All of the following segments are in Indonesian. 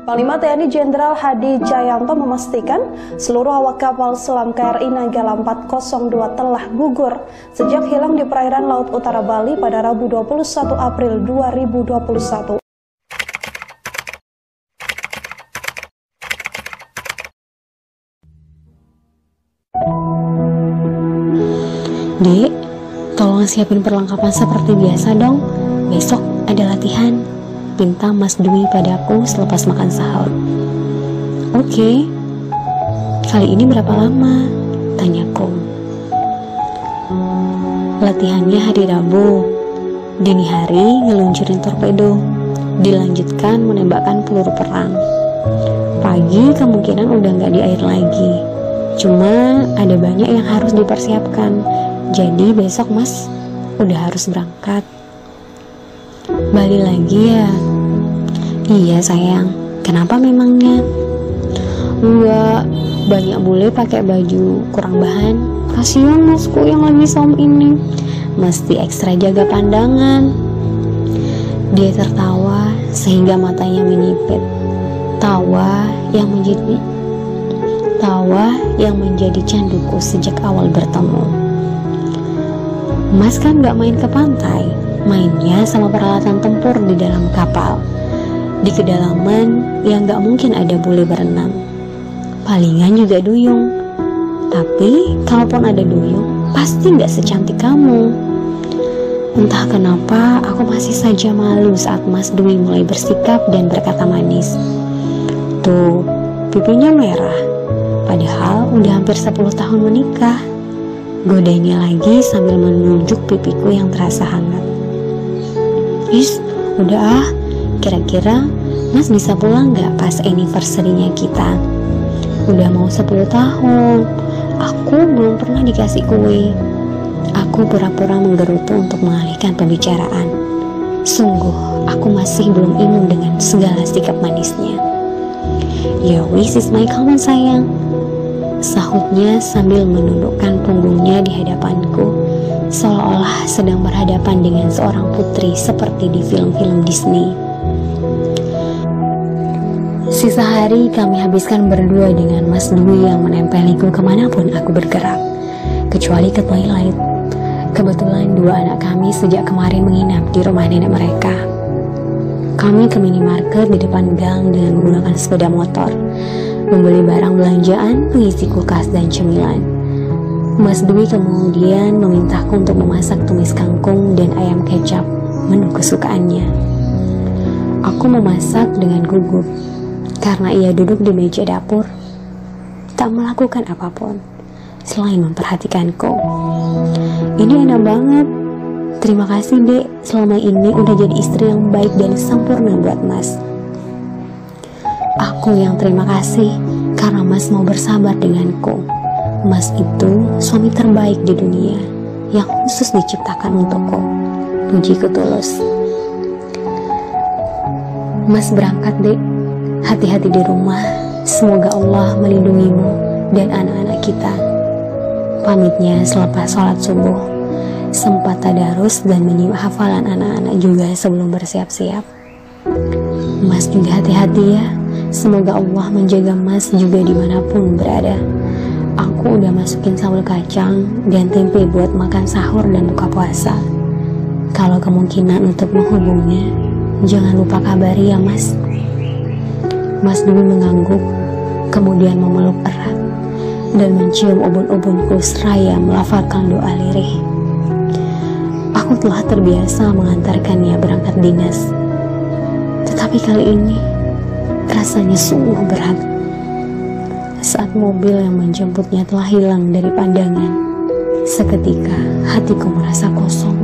Panglima TNI Jenderal Hadi Cayanto memastikan seluruh awak kapal selam KRI Nanggala 402 telah gugur sejak hilang di perairan Laut Utara Bali pada Rabu 21 April 2021. Dek, tolong siapin perlengkapan seperti biasa dong. Besok ada latihan. Pinta Mas Dwi padaku selepas makan sahur. Oke. Kali ini berapa lama? Tanyaku. Latihannya hari Rabu. Dini hari ngeluncurin torpedo. Dilanjutkan menembakkan peluru perang. Pagi kemungkinan udah nggak di air lagi. Cuma ada banyak yang harus dipersiapkan. Jadi besok Mas udah harus berangkat. Bali lagi ya? Iya sayang. Kenapa memangnya? Enggak, banyak bule pakai baju kurang bahan. Kasihan Masku yang lagi som ini. Mesti ekstra jaga pandangan. Dia tertawa sehingga matanya menyipit. Tawa yang menjadi canduku sejak awal bertemu. Mas kan gak main ke pantai, mainnya sama peralatan tempur di dalam kapal, di kedalaman yang gak mungkin ada bule berenang. Palingan juga duyung. Tapi kalaupun ada duyung, pasti gak secantik kamu. Entah kenapa aku masih saja malu saat Mas Dwi mulai bersikap dan berkata manis. Tuh, pipinya merah, padahal udah hampir 10 tahun menikah. Godanya lagi sambil menunjuk pipiku yang terasa hangat. Udah ah, kira-kira Mas bisa pulang gak pas anniversary-nya kita? Udah mau 10 tahun, aku belum pernah dikasih kue. Aku pura-pura menggerutu untuk mengalihkan pembicaraan. Sungguh, aku masih belum imum dengan segala sikap manisnya. Your wish is my command sayang, sahutnya sambil menundukkan punggungnya di hadapanku, seolah-olah sedang berhadapan dengan seorang putri seperti di film-film Disney. Sisa hari kami habiskan berdua dengan Mas Dwi yang menempeliku kemanapun aku bergerak, kecuali ke toilet. Kebetulan dua anak kami sejak kemarin menginap di rumah nenek mereka. Kami ke minimarket di depan gang dengan menggunakan sepeda motor, membeli barang belanjaan, pengisi kulkas dan cemilan. Mas Dwi kemudian memintaku untuk memasak tumis kangkung dan ayam kecap, menu kesukaannya. Aku memasak dengan gugup karena ia duduk di meja dapur, tak melakukan apapun selain memperhatikanku. Ini enak banget. Terima kasih dek, selama ini udah jadi istri yang baik dan sempurna buat Mas. Aku yang terima kasih karena Mas mau bersabar denganku. Mas itu suami terbaik di dunia yang khusus diciptakan untukku. Pujiku tulus. Mas berangkat dek, hati-hati di rumah. Semoga Allah melindungimu dan anak-anak kita. Pamitnya selepas sholat subuh, sempat tadarus dan menyimak hafalan anak-anak juga sebelum bersiap-siap. Mas juga hati-hati ya. Semoga Allah menjaga Mas juga dimanapun berada. Aku udah masukin sambal kacang dan tempe buat makan sahur dan buka puasa. Kalau kemungkinan untuk menghubungnya, jangan lupa kabari ya Mas. Mas Dwi mengangguk, kemudian memeluk erat dan mencium ubun-ubunku seraya melafalkan doa lirih. Aku telah terbiasa mengantarkannya berangkat dinas, tetapi kali ini rasanya sungguh berat. Saat mobil yang menjemputnya telah hilang dari pandangan, seketika hatiku merasa kosong.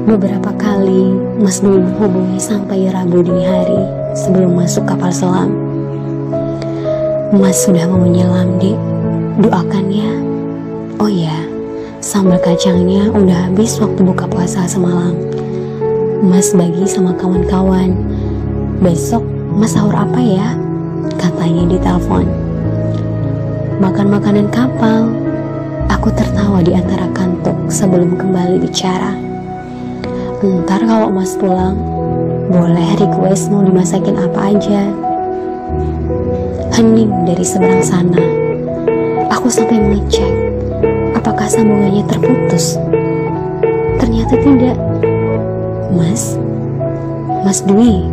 Beberapa kali Mas Dwi menghubungi sampai Rabu dini hari sebelum masuk kapal selam. Mas sudah mau menyelam dek, doakan ya. Oh ya, sambal kacangnya udah habis waktu buka puasa semalam. Mas bagi sama kawan-kawan. Besok Mas sahur apa ya? Katanya di telepon. Makan makanan kapal. Aku tertawa di antara kantuk sebelum kembali bicara. Ntar kalau Mas pulang, Boleh request mau dimasakin apa aja. Hening dari seberang sana. Aku sampai mengecek apakah sambungannya terputus. Ternyata tidak. Mas Dwi,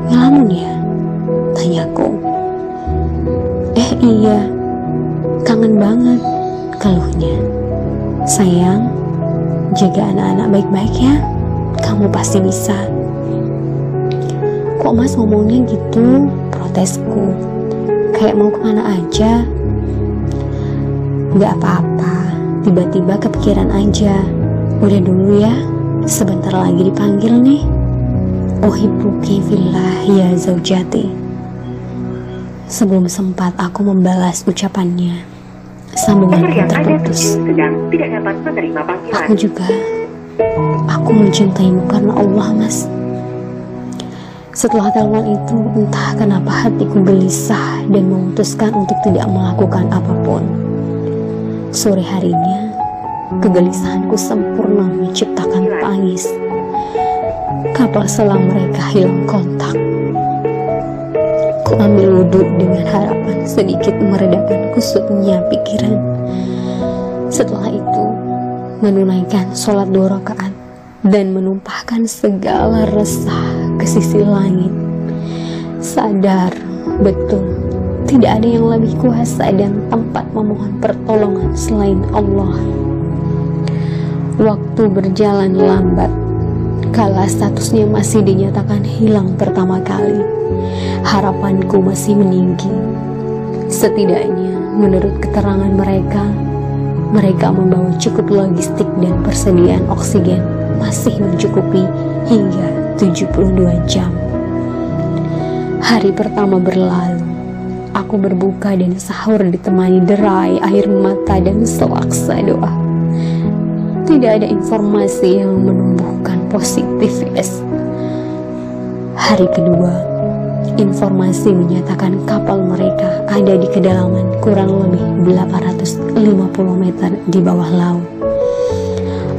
ngelamun ya? Tanyaku. Iya, kangen banget, keluhnya. Sayang, jaga anak-anak baik-baik ya. Kamu pasti bisa. Kok Mas ngomongnya gitu? Protesku. Kayak mau kemana aja. Gak apa-apa, tiba-tiba kepikiran aja. Udah dulu ya, sebentar lagi dipanggil nih. Uhibbuki fillah ya zaujati. Sebelum sempat aku membalas ucapannya, sambungan pun terputus. Aku mencintaimu karena Allah, Mas. Setelah telepon itu, entah kenapa hatiku gelisah dan memutuskan untuk tidak melakukan apapun. Sore harinya, kegelisahanku sempurna menciptakan tangis. Kapal selam mereka hilang kontak. Ku ambil wudhu dengan harapan sedikit meredakan kusutnya pikiran. Setelah itu, menunaikan sholat 2 rakaat dan menumpahkan segala resah ke sisi langit. Sadar betul, tidak ada yang lebih kuasa dan tempat memohon pertolongan selain Allah. Waktu berjalan lambat, kala statusnya masih dinyatakan hilang pertama kali. Harapanku masih meninggi. Setidaknya menurut keterangan mereka membawa cukup logistik dan persediaan oksigen masih mencukupi hingga 72 jam. Hari pertama berlalu. Aku berbuka dan sahur ditemani derai air mata dan selaksa doa. Tidak ada informasi yang menumbuhkan positif. Hari kedua, informasi menyatakan kapal mereka ada di kedalaman kurang lebih 850 meter di bawah laut.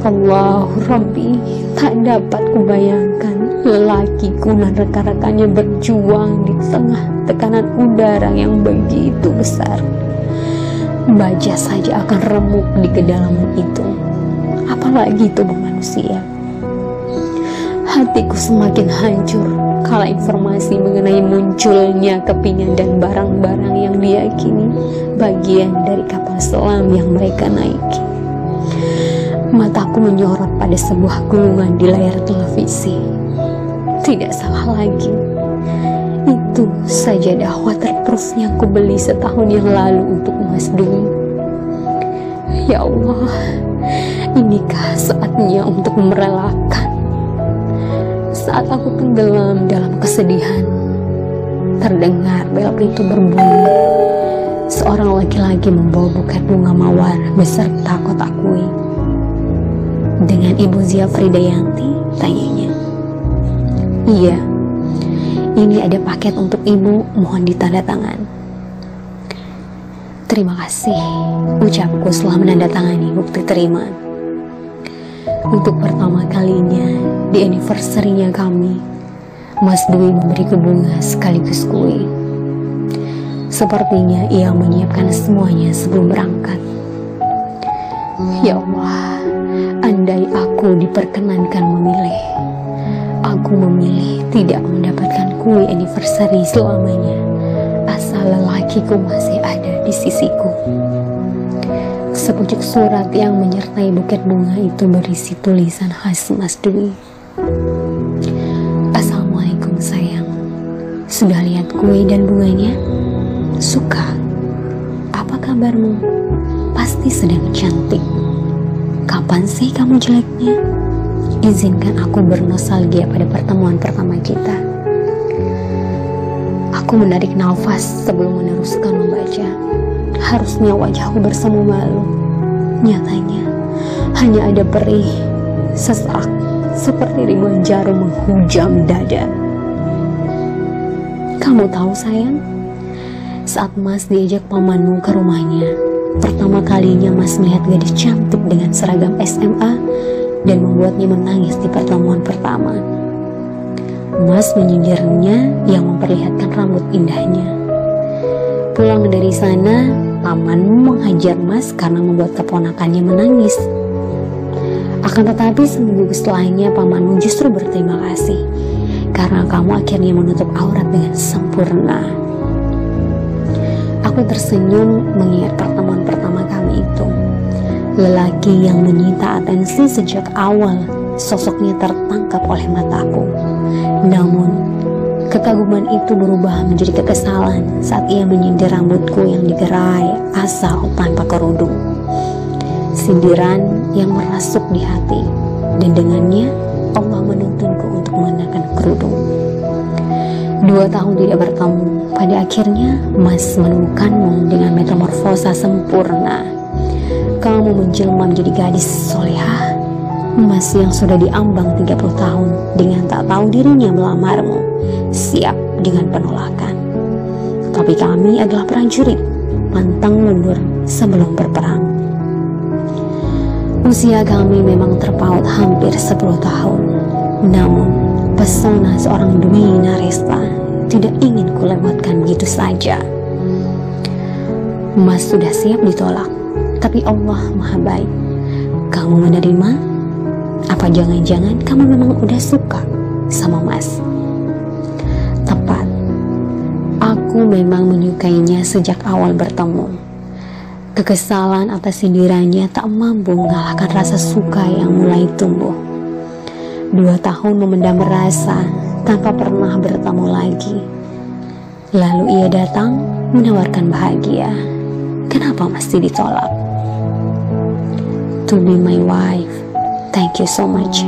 Allahu Rabbi, tak dapat kubayangkan lelakiku dan rekan-rekannya berjuang di tengah tekanan udara yang begitu besar. Baja saja akan remuk di kedalaman itu, apalagi tubuh manusia. Hatiku semakin hancur kala informasi mengenai munculnya kepingan dan barang-barang yang diyakini bagian dari kapal selam yang mereka naiki. Mataku menyorot pada sebuah gulungan di layar televisi. Tidak salah lagi, itu sajadah waterproof yang kubeli setahun yang lalu untuk Mas Dwi. Ya Allah, inikah saatnya untuk merelakan? Saat aku tenggelam dalam kesedihan, terdengar bel pintu berbunyi. Seorang laki-laki membawa buket bunga mawar beserta kotak kue. Dengan Ibu Zia Fridayanti, tanyanya. Iya, ini ada paket untuk Ibu, mohon ditandatangan. Terima kasih, ucapku setelah menandatangani bukti terima. Untuk pertama kalinya di anniversary-nya kami, Mas Dwi memberiku bunga sekaligus kue. Sepertinya ia menyiapkan semuanya sebelum berangkat. Ya Allah, andai aku diperkenankan memilih, aku memilih tidak mendapatkan kue anniversary selamanya, asal lelakiku masih ada di sisiku. Sepucuk surat yang menyertai buket bunga itu berisi tulisan khas Mas Dwi. Assalamualaikum sayang, sudah lihat kue dan bunganya? Suka? Apa kabarmu? Pasti sedang cantik. Kapan sih kamu jeleknya? Izinkan aku bernostalgia pada pertemuan pertama kita. Aku menarik nafas sebelum meneruskan membaca. Harusnya wajahku bersemu malu. Nyatanya hanya ada perih, sesak, seperti ribuan jarum menghujam dada. Kamu tahu sayang, saat Mas diajak pamanmu ke rumahnya, pertama kalinya Mas melihat gadis cantik dengan seragam SMA dan membuatnya menangis di pertemuan pertama. Mas menyindirnya yang memperlihatkan rambut indahnya. Pulang dari sana, pamanmu menghajar Mas karena membuat keponakannya menangis. Akan tetapi seminggu setelahnya pamanmu justru berterima kasih karena kamu akhirnya menutup aurat dengan sempurna. Aku tersenyum mengingat pertemuan pertama kami itu. Lelaki yang menyita atensi sejak awal, sosoknya tertangkap oleh mataku. Namun, kekaguman itu berubah menjadi kekesalan saat ia menyindir rambutku yang digerai asal tanpa kerudung. Sindiran yang merasuk di hati, dan dengannya Allah menuntunku untuk mengenakan kerudung. 2 tahun tidak bertemu, pada akhirnya Mas menemukanmu dengan metamorfosa sempurna. Kamu menjelma menjadi gadis solehah, Mas yang sudah diambang 30 tahun dengan tak tahu dirinya melamarmu, siap dengan penolakan. Tapi kami adalah prajurit, pantang mundur sebelum berperang. Usia kami memang terpaut hampir 10 tahun, namun pesona seorang Dwi Naresta tidak ingin kulewatkan begitu saja. Mas sudah siap ditolak, tapi Allah Maha Baik. Kamu menerima? Apa jangan-jangan kamu memang udah suka sama Mas? Tepat, aku memang menyukainya sejak awal bertemu. Kekesalan atas sindirannya tak mampu mengalahkan rasa suka yang mulai tumbuh. 2 tahun memendam rasa tanpa pernah bertemu lagi. Lalu ia datang menawarkan bahagia. Kenapa mesti ditolak? To be my wife, thank you so much.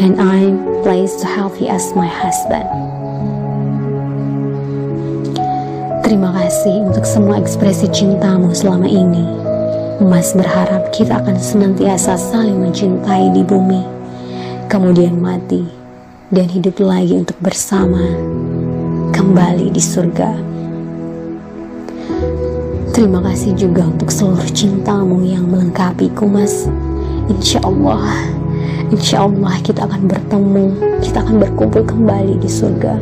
And I'm pleased to have you as my husband. Terima kasih untuk semua ekspresi cintamu selama ini. Mas berharap kita akan senantiasa saling mencintai di bumi, kemudian mati, dan hidup lagi untuk bersama, kembali di surga. Terima kasih juga untuk seluruh cintamu yang melengkapiku, Mas. Insya Allah kita akan bertemu, kita akan berkumpul kembali di surga.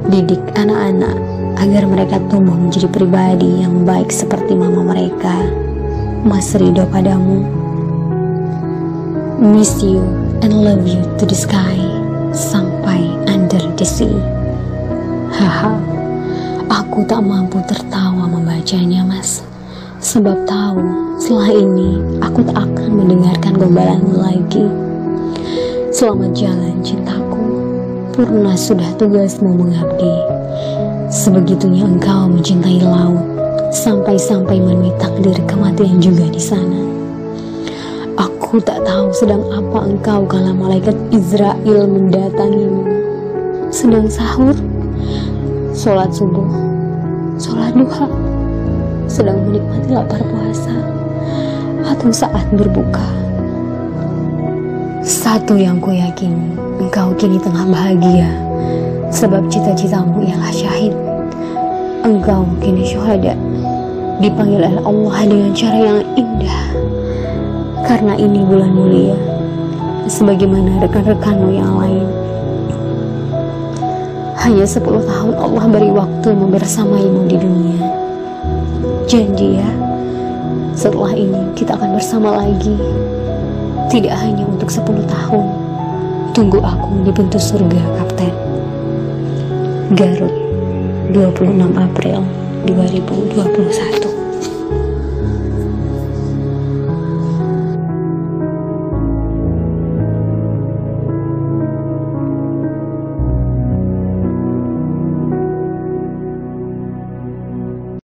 Didik anak-anak agar mereka tumbuh menjadi pribadi yang baik seperti mama mereka. Mas ridho padamu. Miss you and love you to the sky, sampai under the sea. Haha, aku tak mampu tertawa membacanya, Mas. Sebab tahu setelah ini aku tak akan mendengarkan gombalanmu lagi. Selamat jalan cintaku, purna sudah tugasmu mengabdi. Sebegitunya engkau mencintai laut, sampai-sampai menemui takdir kematian juga di sana. Aku tak tahu sedang apa engkau kala malaikat Israel mendatangimu. Sedang sahur, sholat subuh, sholat duha, sedang menikmati lapar puasa, atau saat berbuka. Satu yang ku yakini, engkau kini tengah bahagia, sebab cita-citamu ialah syahid. Engkau kini syuhada, dipanggil oleh Allah dengan cara yang indah. Karena ini bulan mulia, sebagaimana rekan-rekanmu yang lain. Hanya 10 tahun Allah beri waktu membersamaimu di dunia. Janji ya, setelah ini kita akan bersama lagi. Tidak hanya untuk 10 tahun. Tunggu aku di pintu surga, Kapten. Garut, 26 April 2021.